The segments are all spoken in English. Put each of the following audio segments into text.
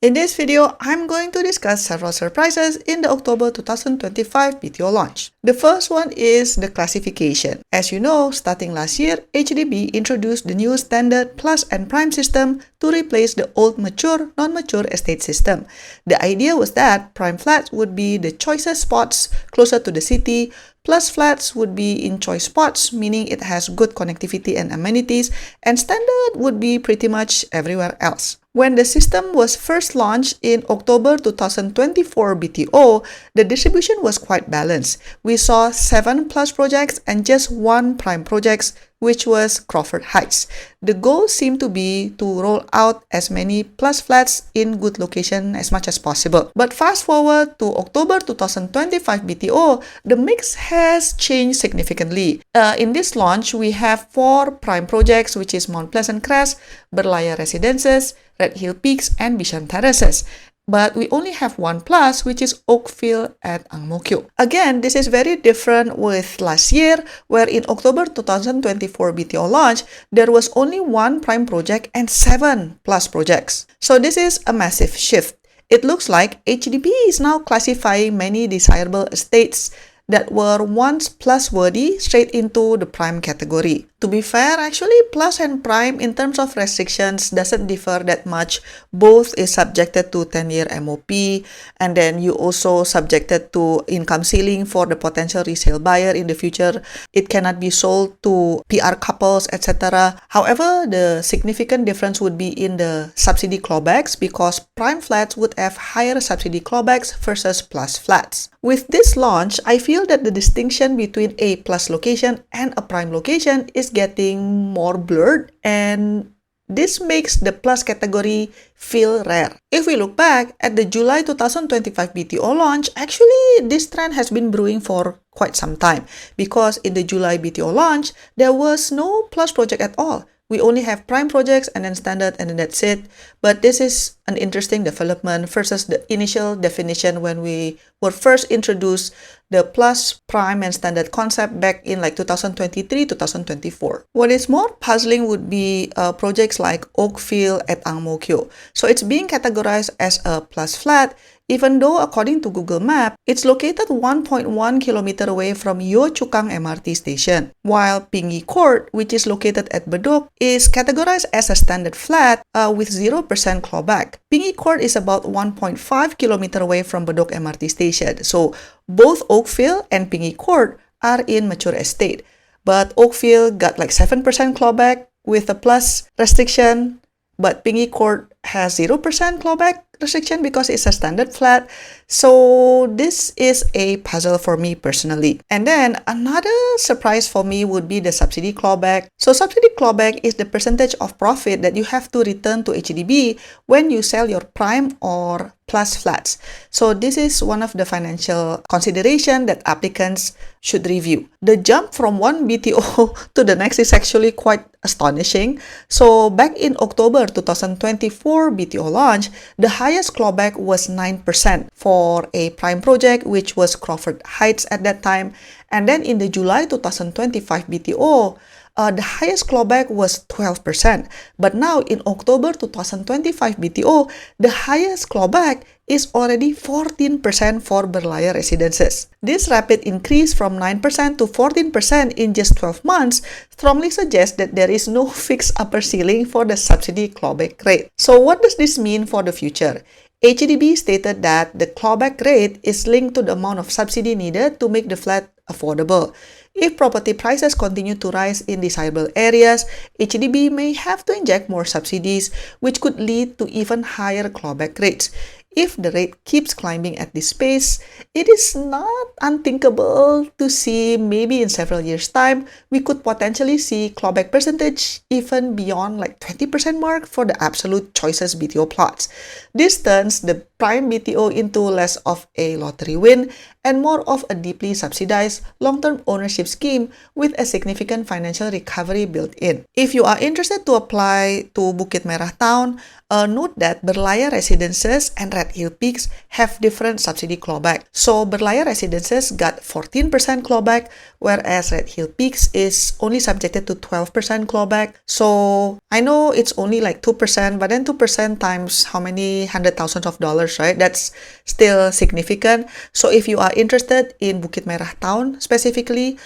In this video, I'm going to discuss several surprises in the October 2025 BTO launch. The first one is the classification. As you know, starting last year, HDB introduced the new standard plus and prime system to replace the old mature, non-mature estate system. The idea was that prime flats would be the choicest spots closer to the city, plus flats would be in choice spots, meaning it has good connectivity and amenities, and standard would be pretty much everywhere else. When the system was first launched in October 2024 BTO, the distribution was quite balanced. We saw 7 plus projects and just 1 prime projects, which was Crawford Heights. The goal seemed to be to roll out as many plus flats in good location as much as possible. But fast forward to October 2025 BTO, the mix has changed significantly. In this launch, we have 4 prime projects, which is Mount Pleasant Crest, Berlayar Residences, Redhill Peaks, and Bishan Terraces. But we only have 1 plus, which is Oakville at Ang Mo Kio. Again, this is very different with last year, where in October 2024 BTO launch, there was only 1 prime project and 7 plus projects. So this is a massive shift. It looks like HDB is now classifying many desirable estates that were once plus worthy straight into the prime category. To be fair, actually, plus and prime in terms of restrictions doesn't differ that much. Both is subjected to 10-year MOP, and then you also subjected to income ceiling for the potential resale buyer in the future. It cannot be sold to PR couples, etc. However, the significant difference would be in the subsidy clawbacks because prime flats would have higher subsidy clawbacks versus plus flats. With this launch, I feel that the distinction between a plus location and a prime location is getting more blurred, and this makes the plus category feel rare. If we look back at the July 2025 BTO launch, actually this trend has been brewing for quite some time because in the July BTO launch, there was no plus project at all. We only have prime projects and then standard and then that's it. But this is an interesting development versus the initial definition when we were first introduced the plus, prime, and standard concept back in like 2023-2024. What is more puzzling would be projects like Oakville at Ang Mo Kio. So it's being categorized as a plus flat, even though according to Google Maps, it's located 1.1 km away from Yio Chu Kang MRT station, while Pingy Court, which is located at Bedok, is categorized as a standard flat with 0% clawback. Pingy Court is about 1.5 km away from Bedok MRT station, so both Oakville and Pingy Court are in mature estate. But Oakville got like 7% clawback with a plus restriction, but Pingy Court has 0% clawback restriction because it's a standard flat. So this is a puzzle for me personally. And then another surprise for me would be the subsidy clawback. So subsidy clawback is the percentage of profit that you have to return to HDB when you sell your prime or plus flats. So this is one of the financial consideration that applicants should review. The jump from one BTO to the next is actually quite astonishing. So back in October 2024 BTO launch, the highest clawback was 9% for a prime project, which was Crawford Heights at that time. And then in the July 2025 BTO, the highest clawback was 12%. But now in October 2025 BTO, the highest clawback is already 14% for Berlayar Residences. This rapid increase from 9% to 14% in just 12 months strongly suggests that there is no fixed upper ceiling for the subsidy clawback rate. So what does this mean for the future? HDB stated that the clawback rate is linked to the amount of subsidy needed to make the flat affordable. If property prices continue to rise in desirable areas, HDB may have to inject more subsidies, which could lead to even higher clawback rates. If the rate keeps climbing at this pace, it is not unthinkable to see maybe in several years' time, we could potentially see clawback percentage even beyond like 20% mark for the absolute choicest BTO plots. This turns the prime BTO into less of a lottery win and more of a deeply subsidized long-term ownership scheme with a significant financial recovery built in. If you are interested to apply to Bukit Merah town, note that Berlayar Residences and Redhill Peaks have different subsidy clawback. So Berlayar Residences got 14% clawback, whereas Redhill Peaks is only subjected to 12% clawback. So I know it's only like 2%, but then 2% times how many hundred thousands of dollars, right? That's still significant. So if you are interested in Bukit Merah town specifically,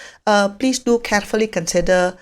please do carefully consider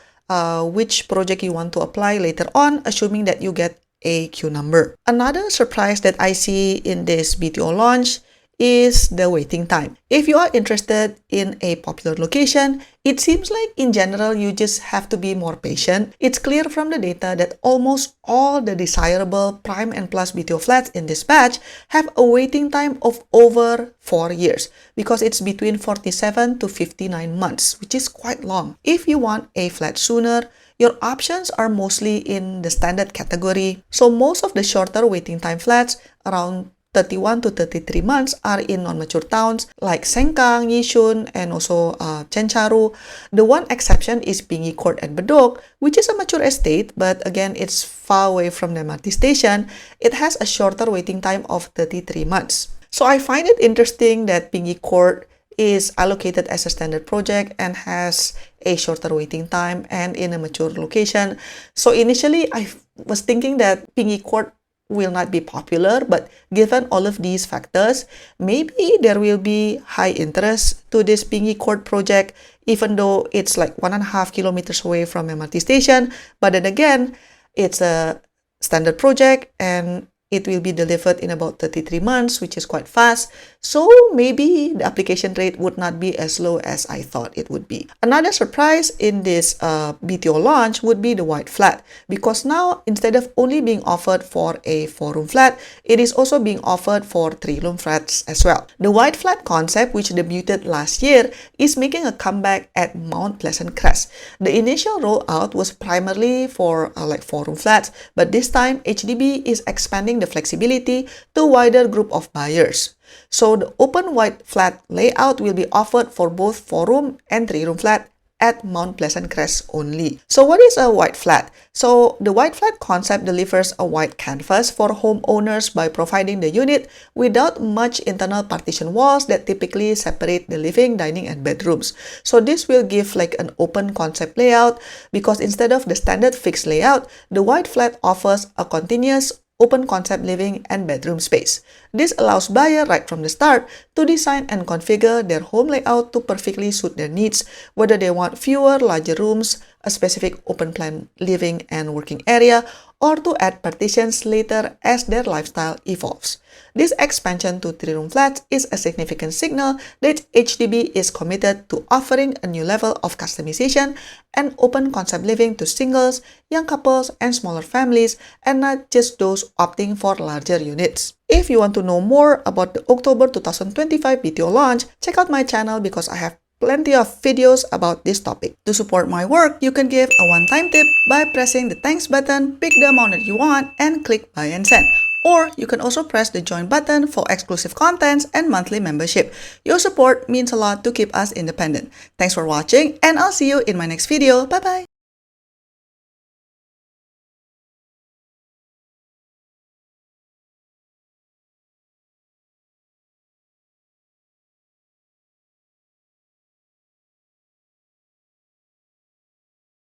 which project you want to apply later on, assuming that you get a queue number. Another surprise that I see in this BTO launch is the waiting time. If you are interested in a popular location, it seems like in general you just have to be more patient. It's clear from the data that almost all the desirable prime and plus BTO flats in this batch have a waiting time of over 4 years because it's between 47 to 59 months, which is quite long. If you want a flat sooner, your options are mostly in the standard category. So most of the shorter waiting time flats, around 31 to 33 months, are in non-mature towns like Sengkang, Yishun, and also Chencharu. The one exception is Pingi Court at Bedok, which is a mature estate, but again, it's far away from the MRT station. It has a shorter waiting time of 33 months. So I find it interesting that Pingi Court is allocated as a standard project and has a shorter waiting time and in a mature location. So initially, I was thinking that Pingi Court will not be popular, but given all of these factors, maybe there will be high interest to this Pingi Court project, even though it's like 1.5 kilometers away from MRT station. But then again, it's a standard project and it will be delivered in about 33 months, which is quite fast. So maybe the application rate would not be as low as I thought it would be. Another surprise in this BTO launch would be the white flat, because now instead of only being offered for a 4-room flat, it is also being offered for 3-room flats as well. The white flat concept, which debuted last year, is making a comeback at Mount Pleasant Crest. The initial rollout was primarily for like 4-room flats, but this time HDB is expanding the flexibility to a wider group of buyers. So the open white flat layout will be offered for both 4-room and 3-room flat at Mount Pleasant Crest only. So what is a white flat? So the white flat concept delivers a white canvas for homeowners by providing the unit without much internal partition walls that typically separate the living, dining, and bedrooms. So this will give like an open concept layout, because instead of the standard fixed layout, the white flat offers a continuous open concept living and bedroom space. This allows buyers right from the start to design and configure their home layout to perfectly suit their needs, whether they want fewer, larger rooms, a specific open plan living and working area, or to add partitions later as their lifestyle evolves. This expansion to 3-room flats is a significant signal that HDB is committed to offering a new level of customization and open concept living to singles, young couples, and smaller families, and not just those opting for larger units. If you want to know more about the October 2025 BTO launch, check out my channel because I have plenty of videos about this topic. To support my work, you can give a one-time tip by pressing the thanks button, pick the amount that you want, and click buy and send. Or you can also press the join button for exclusive contents and monthly membership. Your support means a lot to keep us independent. Thanks for watching, and I'll see you in my next video. Bye bye!